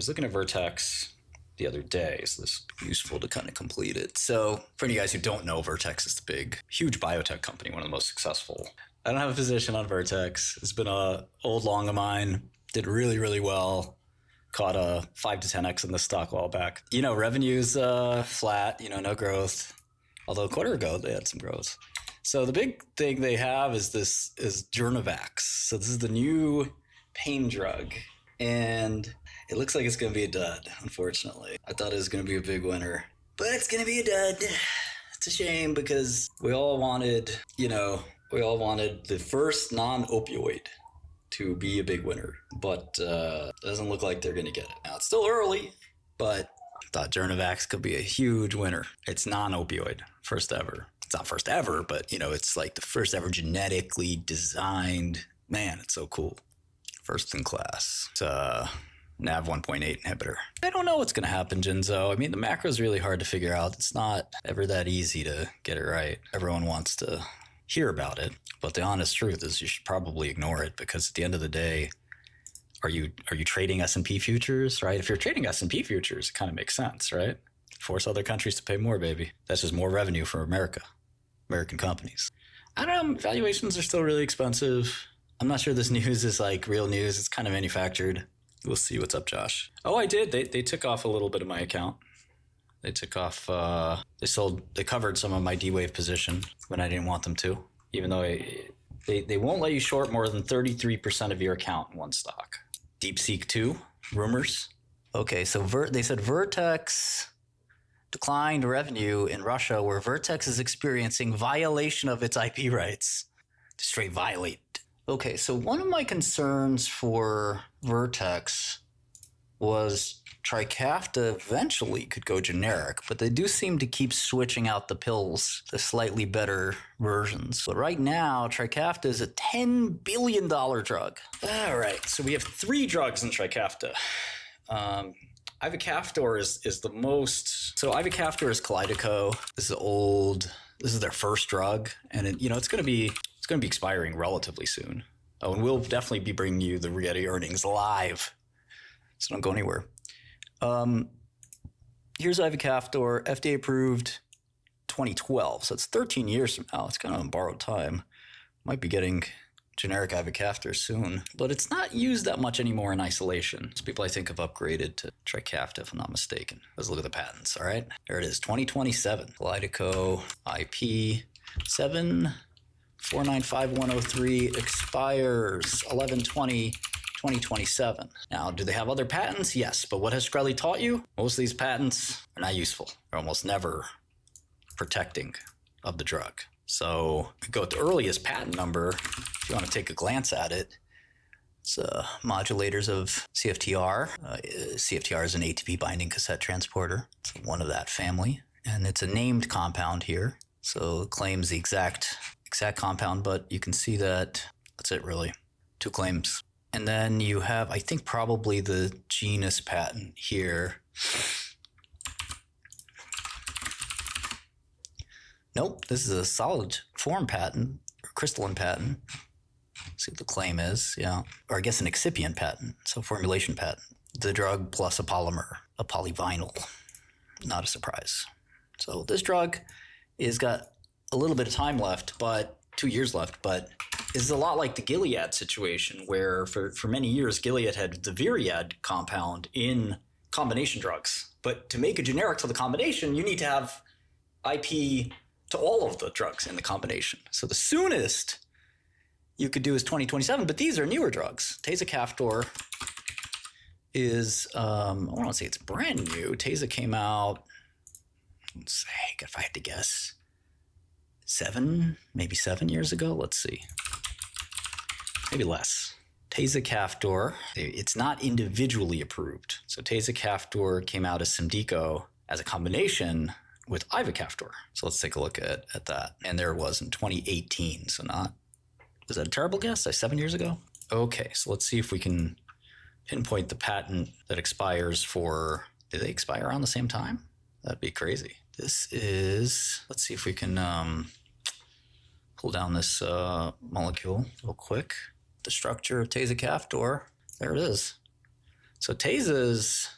was looking at Vertex the other day, so this is useful to kind of complete it. So for any of you guys who don't know, Vertex is the big, huge biotech company, one of the most successful. I don't have a position on Vertex. It's been a old long of mine. Did really, really well. Caught a 5 to 10x in the stock a while back. You know, revenue's flat, you know, no growth. Although a quarter ago, they had some growth. So the big thing they have is 𝗪𝗛𝗏𝗡. So this is the new pain drug. And it looks like it's going to be a dud, unfortunately. I thought it was going to be a big winner. But it's going to be a dud. It's a shame because we all wanted the first non-opioid to be a big winner. But it doesn't look like they're going to get it. Now, it's still early, but I thought 𝗪𝗛𝗏𝗡 could be a huge winner. It's non-opioid, first ever. It's not first ever, but, you know, it's like the first ever genetically designed. Man, it's so cool. First in class. It's a NaV1.8 inhibitor. I don't know what's going to happen, Jinzo. I mean, the macro is really hard to figure out. It's not ever that easy to get it right. Everyone wants to hear about it, but the honest truth is you should probably ignore it because at the end of the day, are you trading S&P futures, right? If you're trading S&P futures, it kind of makes sense, right? Force other countries to pay more, baby. That's just more revenue for American companies. I don't know. Valuations are still really expensive. I'm not sure this news is like real news. It's kind of manufactured. We'll see. What's up, Josh? Oh, I did. They took off a little bit of my account. They took off, they covered some of my D-Wave position when I didn't want them to, even though they won't let you short more than 33% of your account in one stock. DeepSeek 2, rumors. Okay, so they said Vertex declined revenue in Russia where Vertex is experiencing violation of its IP rights. To straight violate. Okay, so one of my concerns for Vertex was Trikaffta eventually could go generic, but they do seem to keep switching out the pills to slightly better versions. But right now, Trikaffta is a $10 billion drug. All right, so we have 3 drugs in Trikaffta. 𝗵𝗑𝗪 is the most. So 𝗵𝗑𝗪 is Kalydeco. This is old. This is their first drug, and it's going to be expiring relatively soon. Oh, and we'll definitely be bringing you the Rigetti earnings live, so don't go anywhere. Here's 𝗵𝗑𝗪, FDA approved 2012, so it's 13 years from now. It's kind of on borrowed time. Might be getting generic 𝗵𝗑𝗪 soon, but it's not used that much anymore in isolation. So people I think have upgraded to Trikaffta, if I'm not mistaken. Let's look at the patents, all right? There it is, 2027. Kalydeco IP 7495103 expires 11/20/2027. Now, do they have other patents? Yes, but what has Shkreli taught you? Most of these patents are not useful. They're almost never protecting of the drug. So go with the earliest patent number, if you want to take a glance at it. It's modulators of CFTR. CFTR is an ATP binding cassette transporter. It's one of that family. And it's a named compound here. So it claims the exact compound, but you can see that that's it really. 2 claims. And then you have, I think, probably the genus patent here. Nope, this is a solid form patent, or crystalline patent. See what the claim is, yeah. Or I guess an excipient patent, so formulation patent. The drug plus a polymer, a polyvinyl. Not a surprise. So this drug has got a little bit of time left, but 2 years left, but this is a lot like the Gilead situation where for many years, Gilead had the Viriad compound in combination drugs. But to make a generic to the combination, you need to have IP to all of the drugs in the combination. So the soonest you could do is 2027, but these are newer drugs. 𝗤𝗎𝗪 is, I want to say it's brand new. 𝗤𝗎 came out, let's say, if I had to guess, 7 years ago. Let's see. Maybe less. 𝗤𝗎𝗪, it's not individually approved. So 𝗤𝗎𝗪 came out as Symdeko as a combination with 𝗵𝗑𝗪. So let's take a look at that. And there it was in 2018. So was that a terrible guess? 7 years ago? Okay, so let's see if we can pinpoint the patent that expires for, did they expire around the same time? That'd be crazy. This is, let's see if we can pull down this molecule real quick. The structure of 𝗤𝗎𝗪, there it is. So 𝗬𝗧's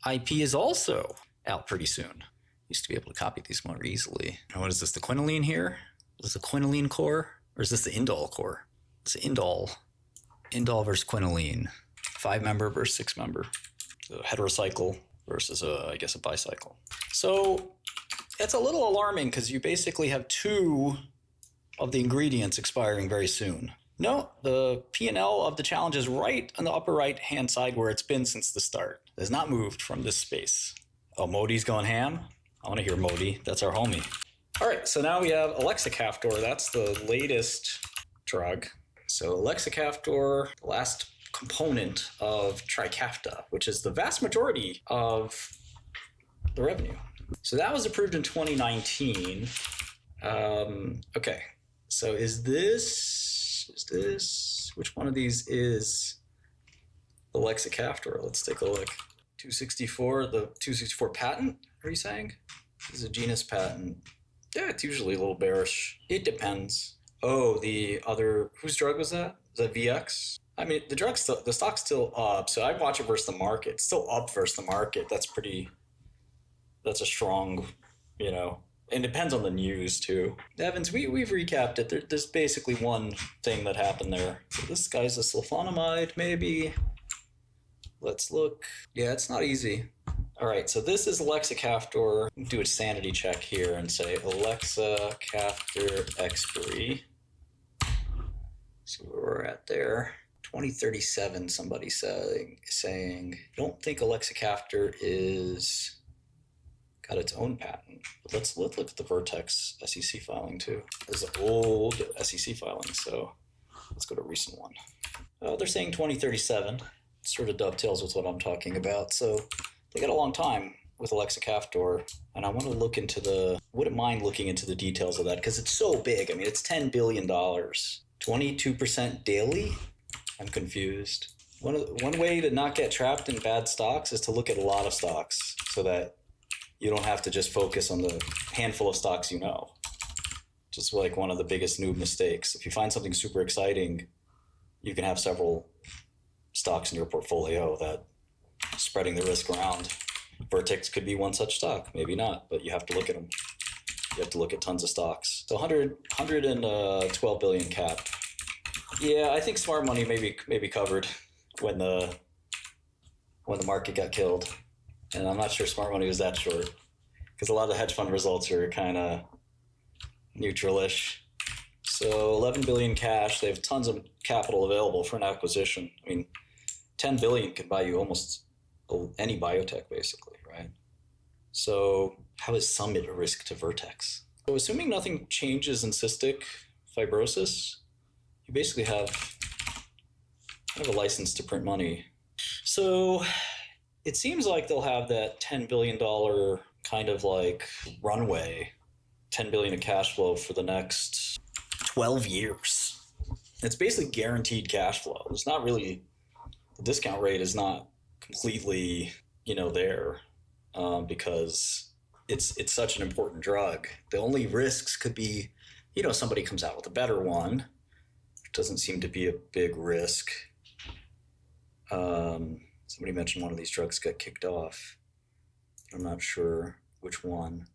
IP is also out pretty soon. Used to be able to copy these more easily. And what is this, the quinoline here? Is this the quinoline core? Or is this the indole core? It's the indole. Indole versus quinoline. 5-member versus 6-member. So heterocycle versus, I guess, a bicycle. So it's a little alarming because you basically have 2 of the ingredients expiring very soon. No, the P&L of the challenge is right on the upper right-hand side where it's been since the start. It has not moved from this space. Oh, Modi's going ham? I want to hear Modi. That's our homie. All right, so now we have 𝗥𝗑𝗄𝗏. That's the latest drug. So 𝗥𝗑𝗄𝗏, the last component of Trikaffta, which is the vast majority of the revenue. So that was approved in 2019. Okay, so is this, which one of these is the 𝗥𝗑𝗄𝗏? Let's take a look. 264, the 264 patent, are you saying? This is a genus patent. Yeah, it's usually a little bearish. It depends. Oh, the other, whose drug was that? Is that VX? I mean, the stock's still up, so I'd watch it versus the market. It's still up versus the market. That's a strong, you know, and it depends on the news too. Evans, we've recapped it. There's basically one thing that happened there. So this guy's a sulfonamide, maybe. Let's look. Yeah, it's not easy. All right, so this is 𝗥𝗑𝗄𝗏. Do a sanity check here and say 𝗥𝗑𝗄𝗏. See where we're at there. 2037, somebody saying, don't think 𝗥𝗑𝗄𝗏 is got its own patent. But let's look at the Vertex SEC filing too. This is an old SEC filing, so let's go to a recent one. They're saying 2037. It sort of dovetails with what I'm talking about. So they got a long time with 𝗥𝗑𝗄𝗏, and I want to look into wouldn't mind looking into the details of that because it's so big. I mean, it's $10 billion. 22% daily? I'm confused. One way to not get trapped in bad stocks is to look at a lot of stocks so that you don't have to just focus on the handful of stocks you know. Just like one of the biggest noob mistakes. If you find something super exciting, you can have several stocks in your portfolio that spreading the risk around. Vertex could be one such stock, maybe not, but you have to look at them. You have to look at tons of stocks. So 112 billion cap. Yeah, I think smart money maybe covered when the market got killed, and I'm not sure smart money was that short because a lot of the hedge fund results are kind of neutral-ish. So 11 billion cash. They have tons of capital available for an acquisition. I mean, 10 billion can buy you almost any biotech, basically, right? So how is Summit a risk to Vertex? So assuming nothing changes in cystic fibrosis, you basically have kind of a license to print money. So it seems like they'll have that $10 billion kind of like runway, 10 billion of cash flow for the next 12 years. It's basically guaranteed cash flow. It's not really, the discount rate is not completely, there because it's such an important drug. The only risks could be, somebody comes out with a better one. It doesn't seem to be a big risk. Somebody mentioned one of these drugs got kicked off. I'm not sure which one.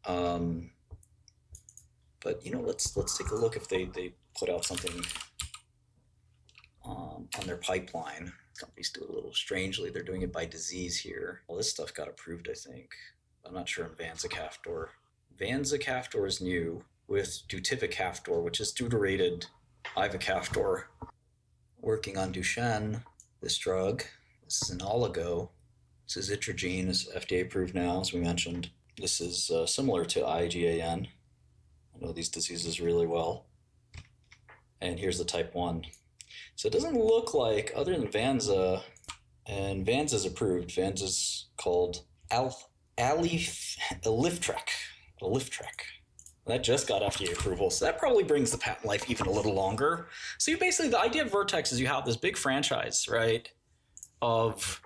But let's take a look if they put out something on their pipeline. Companies do it a little strangely. They're doing it by disease here. Well, this stuff got approved, I think. I'm not sure on 𝗪𝗪𝗪𝗪. 𝗪𝗪𝗪𝗪 is new with 𝗪𝗪𝗪𝗪, which is deuterated 𝗪𝗪𝗪𝗪. Working on Duchenne, this drug. This is an oligo. Suzetrigine is FDA approved now, as we mentioned. This is similar to IgAN. I know these diseases really well. And here's the type 1. So it doesn't look like, other than Vanza, and Vanza's approved. Vanza's called 𝗪𝗪𝗪𝗪. That just got FDA approval, so that probably brings the patent life even a little longer. So you basically, the idea of Vertex is you have this big franchise, right, of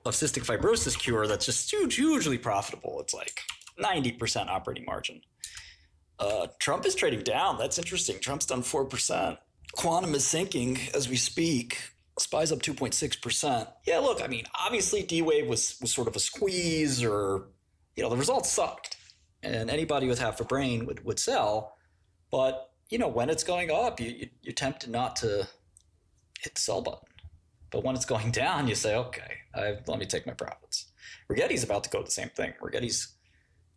cystic fibrosis cure that's just hugely profitable. It's like 90% operating margin. Trump is trading down. That's interesting. Trump's done 4%. Quantum is sinking as we speak. SPY's up 2.6%. Yeah, look, I mean, obviously D-Wave was sort of a squeeze, or, you know, the results sucked. And anybody with half a brain would sell. But, you know, when it's going up, you're tempted not to hit the sell button. But when it's going down, you say, okay, let me take my profits. Rigetti's about to go the same thing.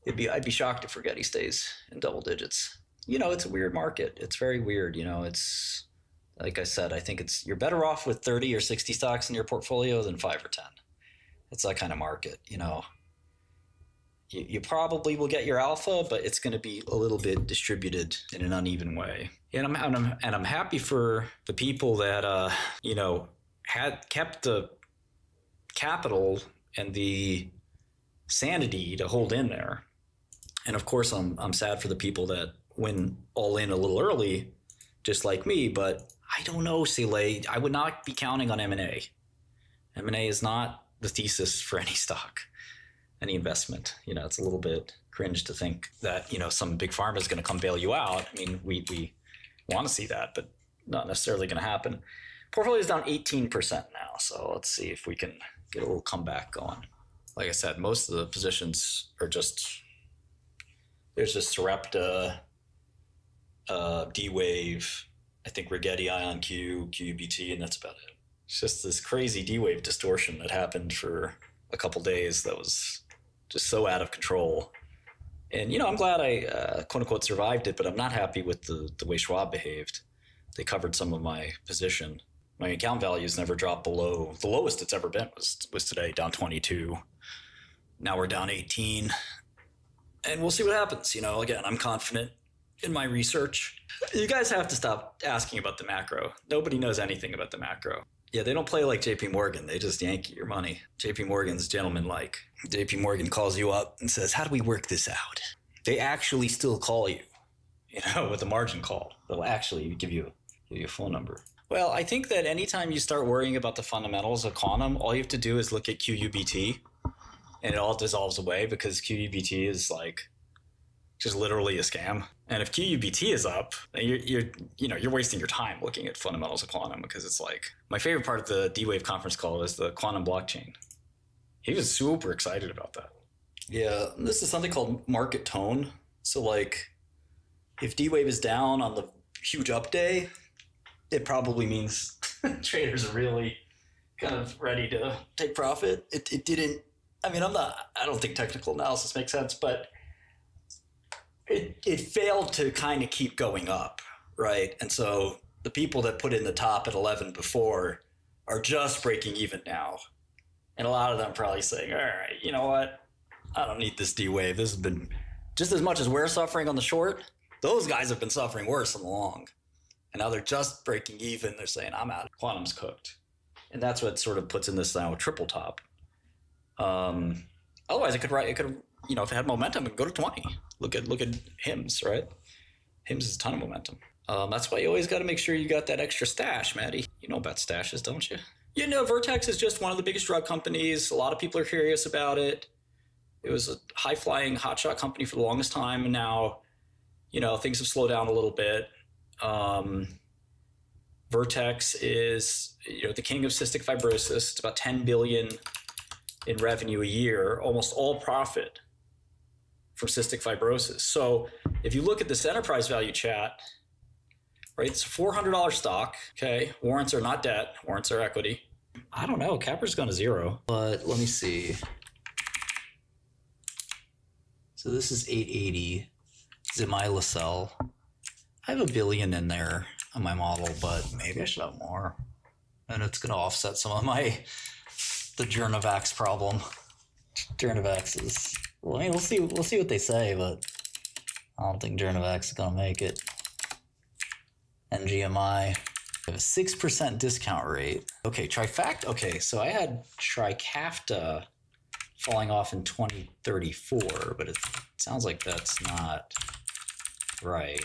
I'd be shocked if Rigetti stays in double digits. You know, it's a weird market. It's very weird. You know, it's, like I said, I think you're better off with 30 or 60 stocks in your portfolio than 5 or 10. It's that kind of market, you know. You probably will get your alpha, but it's going to be a little bit distributed in an uneven way. And I'm happy for the people that, you know, had kept the capital and the sanity to hold in there. And of course, I'm sad for the people that went all in a little early, just like me. But I don't know, Sile. I would not be counting on M&A. M&A is not the thesis for any stock, any investment. You know, it's a little bit cringe to think that, you know, some big pharma is going to come bail you out. I mean, we want to see that, but not necessarily going to happen. Portfolio is down 18% now, so let's see if we can get a little comeback going. Like I said, most of the positions are there's just Sarepta, D-Wave, I think Rigetti, IonQ, 𝗠𝗏𝗏T, and that's about it. It's just this crazy D-Wave distortion that happened for a couple days that was just so out of control. And, you know, I'm glad I, quote unquote, survived it, but I'm not happy with the way Schwab behaved. They covered some of my position. My account values never dropped below, the lowest it's ever been was today, down 22. Now we're down 18. And we'll see what happens. You know, again, I'm confident in my research. You guys have to stop asking about the macro. Nobody knows anything about the macro. Yeah, they don't play like JP Morgan. They just yank your money. JP Morgan's gentleman-like. JP Morgan calls you up and says, how do we work this out? They actually still call you, you know, with a margin call. They'll actually give you a phone number. Well, I think that anytime you start worrying about the fundamentals of quantum, all you have to do is look at 𝗠𝗏𝗏𝗏, and it all dissolves away because 𝗠𝗏𝗏𝗏 is like just literally a scam. And if 𝗠𝗏𝗏𝗏 is up, you're wasting your time looking at fundamentals of quantum, because it's like, my favorite part of the D-Wave conference call was the quantum blockchain. He was super excited about that. Yeah, this is something called market tone. So like, if D-Wave is down on the huge up day, it probably means traders are really kind of ready to take profit. It didn't, I mean, I don't think technical analysis makes sense, but it failed to kind of keep going up, right? And so the people that put in the top at 11 before are just breaking even now. And a lot of them probably saying, all right, you know what? I don't need this D-Wave. This has been, just as much as we're suffering on the short, those guys have been suffering worse on the long. And now they're just breaking even. They're saying, I'm out. Quantum's cooked. And that's what sort of puts in this now triple top. Otherwise, it could, you know, if it had momentum, it could go to 20. Look at HIMS, right? HIMS is a ton of momentum. That's why you always got to make sure you got that extra stash, Maddie. You know about stashes, don't you? You know, Vertex is just one of the biggest drug companies. A lot of people are curious about it. It was a high-flying hotshot company for the longest time, and now, you know, things have slowed down a little bit. Vertex is, you know, the king of cystic fibrosis. It's about $10 billion in revenue a year, almost all profit from cystic fibrosis. So if you look at this enterprise value chat, right, it's a $400 stock. Okay, warrants are not debt; warrants are equity. I don't know. Capper's gone to zero, but let me see. So this is 880 𝗎𝗎𝗔𝗏. I have $1 billion in there on my model, but maybe I should have more. And it's going to offset some of the 𝗙𝗛𝗏𝗏𝗧 problem. 𝗙𝗛𝗏𝗏𝗏𝗧 is, well, I mean, we'll see what they say, but I don't think 𝗙𝗛𝗏𝗏𝗏𝗧 is going to make it. NGMI. We have a 6% discount rate. Okay, Trikafta. Okay, so I had Trikaffta falling off in 2034, but it sounds like that's not right.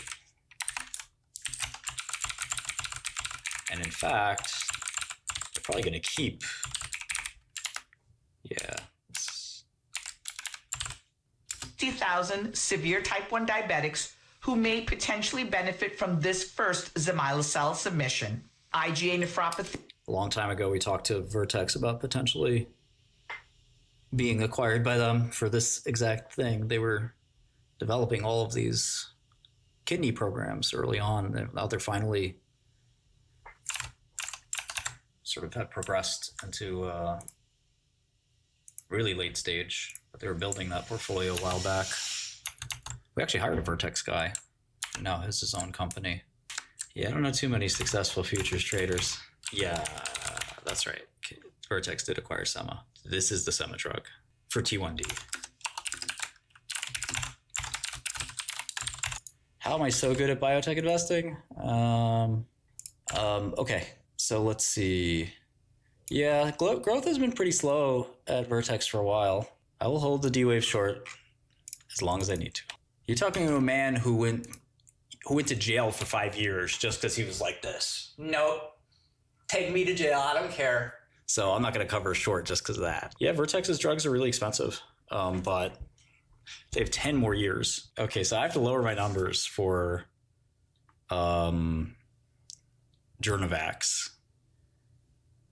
And in fact, they're probably going to keep, yeah. 50,000 severe type 1 diabetics who may potentially benefit from this first 𝗎𝗎𝗏𝗏𝗏 submission. IgA nephropathy. A long time ago, we talked to Vertex about potentially being acquired by them for this exact thing. They were developing all of these kidney programs early on, and now they're finally sort of have progressed into really late stage, but they were building that portfolio a while back. We actually hired a Vertex guy. Now has his own company. Yeah, I don't know too many successful futures traders. Yeah, that's right. Vertex did acquire 𝗪. This is the 𝗪 drug for T1D. How am I so good at biotech investing? Okay, so let's see. Yeah, growth has been pretty slow at Vertex for a while. I will hold the D-Wave short as long as I need to. You're talking to a man who went to jail for 5 years just because he was like this. Nope, take me to jail, I don't care. So I'm not going to cover short just because of that. Yeah, Vertex's drugs are really expensive, but they have 10 more years. Okay, so I have to lower my numbers for 𝗪𝗛𝗓𝗃.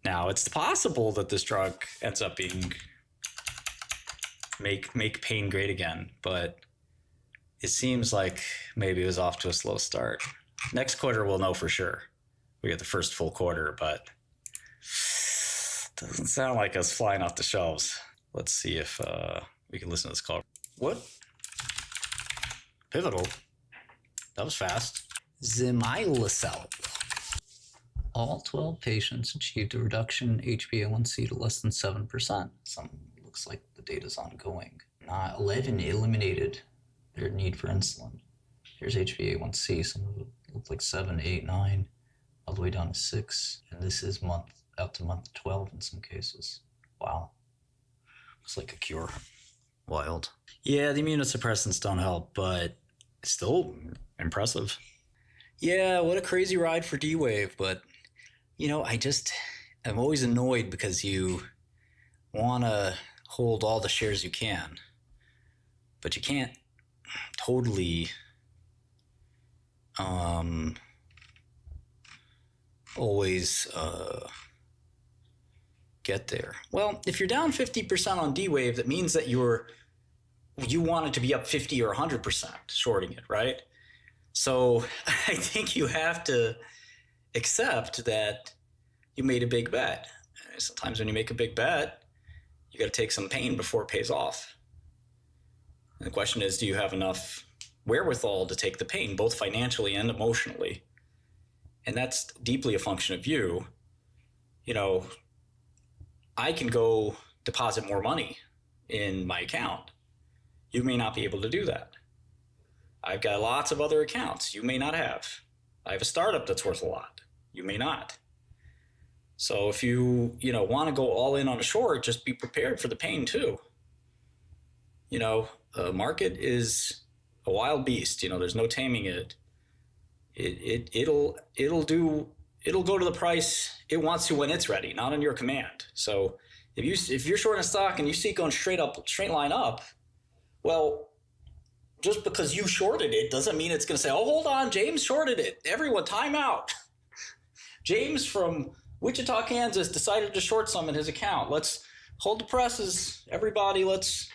Now, it's possible that this drug ends up being make pain great again, but it seems like maybe it was off to a slow start. Next quarter, we'll know for sure. We get the first full quarter, but doesn't sound like us flying off the shelves. Let's see if we can listen to this call. What? Pivotal? That was fast. 𝗪𝗪𝗪. All 12 patients achieved a reduction in HbA1c to less than 7%. Some looks like the data's ongoing. 11 eliminated their need for insulin. Here's HbA1c. Some of it look like 7, 8, 9, all the way down to 6. And this is out to month 12 in some cases. Wow. Looks like a cure. Wild. Yeah, the immunosuppressants don't help, but it's still impressive. Yeah, what a crazy ride for D-Wave, but you know, I'm always annoyed because you want to hold all the shares you can, but you can't totally always get there. Well, if you're down 50% on D-Wave, that means that you want it to be up 50 or 100% shorting it, right? So I think you have to accept that you made a big bet. Sometimes when you make a big bet, you got to take some pain before it pays off. And the question is, do you have enough wherewithal to take the pain, both financially and emotionally? And that's deeply a function of you. You know, I can go deposit more money in my account. You may not be able to do that. I've got lots of other accounts you may not have. I have a startup that's worth a lot. You may not. So if you want to go all in on a short, just be prepared for the pain too. You know, the market is a wild beast. You know, there's no taming it. It'll go to the price it wants to when it's ready, not on your command. So if you're short in a stock and you see it going straight line up, well, just because you shorted it doesn't mean it's going to say, oh, hold on, James shorted it. Everyone, time out. James from Wichita, Kansas decided to short some in his account. Let's hold the presses. Everybody, let's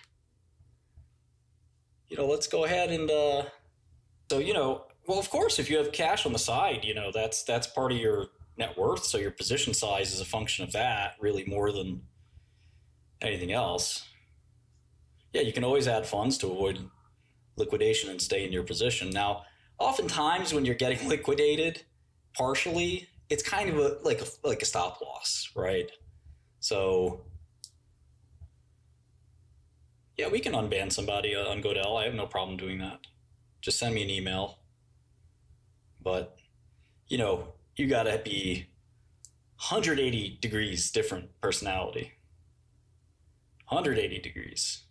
go ahead and, well, of course, if you have cash on the side, that's part of your net worth. So your position size is a function of that, really more than anything else. Yeah, you can always add funds to avoid liquidation and stay in your position. Now, oftentimes when you're getting liquidated partially, it's kind of like a stop loss, right? So yeah, we can unban somebody on Godel. I have no problem doing that. Just send me an email. But you got to be 180 degrees different personality. 180 degrees.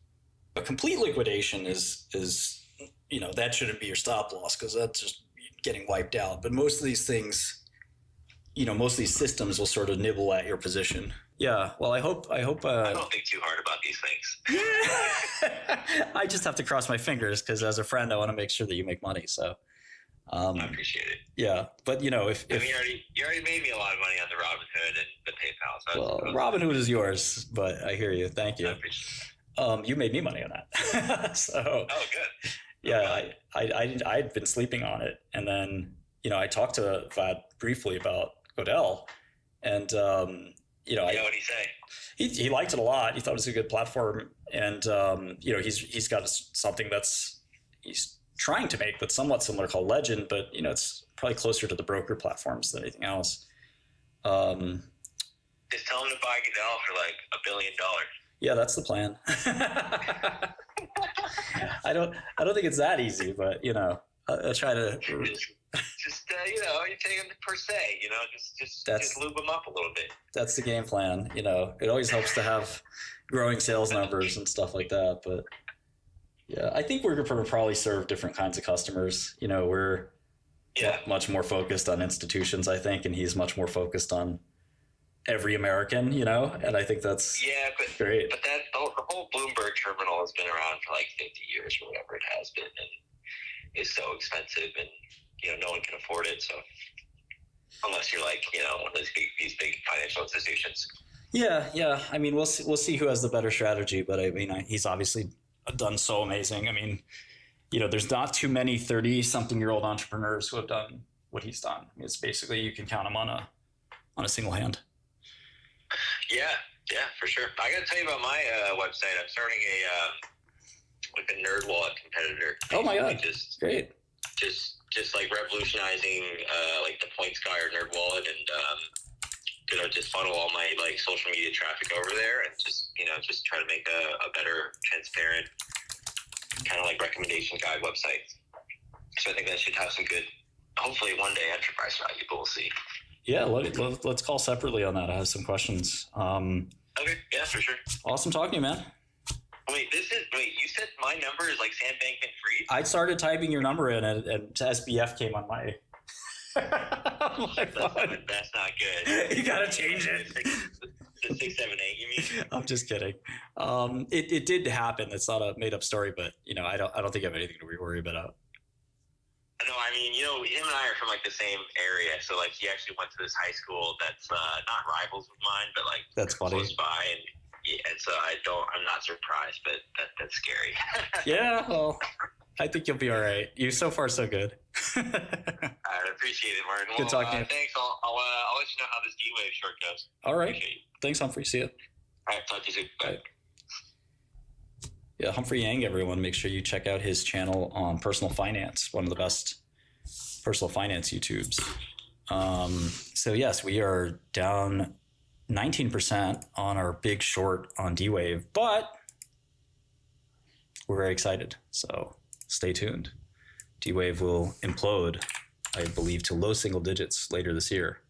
A complete liquidation is that shouldn't be your stop loss because that's just getting wiped out. But most of these things, most of these systems will sort of nibble at your position. Yeah. Well, I hope. I don't think too hard about these things. Yeah. I just have to cross my fingers because as a friend, I want to make sure that you make money. So I appreciate it. Yeah, but you know, if I mean, you already made me a lot of money on the Robinhood and the PayPal. So well, Robinhood is yours, but I hear you. Thank you. I appreciate it. You made me money on that. So Oh, good. yeah, I'd been sleeping on it, and then you know I talked to Vlad briefly about Odell, and you know, what did he say? He liked it a lot. He thought it was a good platform, and you know he's got something he's trying to make that's somewhat similar called Legend, but you know it's probably closer to the broker platforms than anything else. Just tell him to buy Goodell for like $1 billion. Yeah, that's the plan. I don't think it's that easy, but you know, I'll try to. Just you know, you take him per se. You know, just lube him up a little bit. That's the game plan. You know, it always helps to have growing sales numbers and stuff like that. But yeah, I think we're going to probably serve different kinds of customers. You know, we're much more focused on institutions, I think, and he's much more focused on every American, you know, and I think that's great. But the whole Bloomberg terminal has been around for like 50 years or whatever it has been, and is so expensive, and you know no one can afford it. So unless you're like one of these big financial institutions. Yeah. I mean, we'll see who has the better strategy, but I mean, he's obviously done so amazing. I mean, you know, there's not too many 30-something-year-old entrepreneurs who have done what he's done. I mean, it's basically you can count them on a single hand. Yeah, for sure. I got to tell you about my website. I'm starting a 𝗧𝗏𝗏 competitor. Oh my god! Great. Just like revolutionizing like the points guy or 𝗧𝗏𝗏, and just funnel all my like social media traffic over there, and just try to make a better, transparent, kind of like recommendation guide website. So I think that should have some good, hopefully one day, enterprise value, but we'll see. Yeah, let's call separately on that. I have some questions. Okay, yeah, for sure. Awesome talking to you, man. Wait, you said my number is like Sam Bankman-Fried? I started typing your number in, and SBF came on my phone. That's not good. You gotta change it. The 678, you mean? I'm just kidding. It did happen. It's not a made up story, but I don't think I have anything to worry about. No, I mean, him and I are from like the same area, so like he actually went to this high school that's not rivals of mine, but like that's funny. Close by, and so I'm not surprised, but that's scary. Yeah, well, I think you'll be all right. You so far so good. I appreciate it, Martin. Good talking to you. Thanks. I'll let you know how this D-Wave short goes. All right. Thanks, Humphrey. See you. All right, talk to you soon. Bye. Yeah, Humphrey Yang, everyone. Make sure you check out his channel on personal finance, one of the best personal finance YouTubes. So yes, we are down 19% on our big short on D-Wave, but we're very excited. So stay tuned. D-Wave will implode, I believe, to low single digits later this year.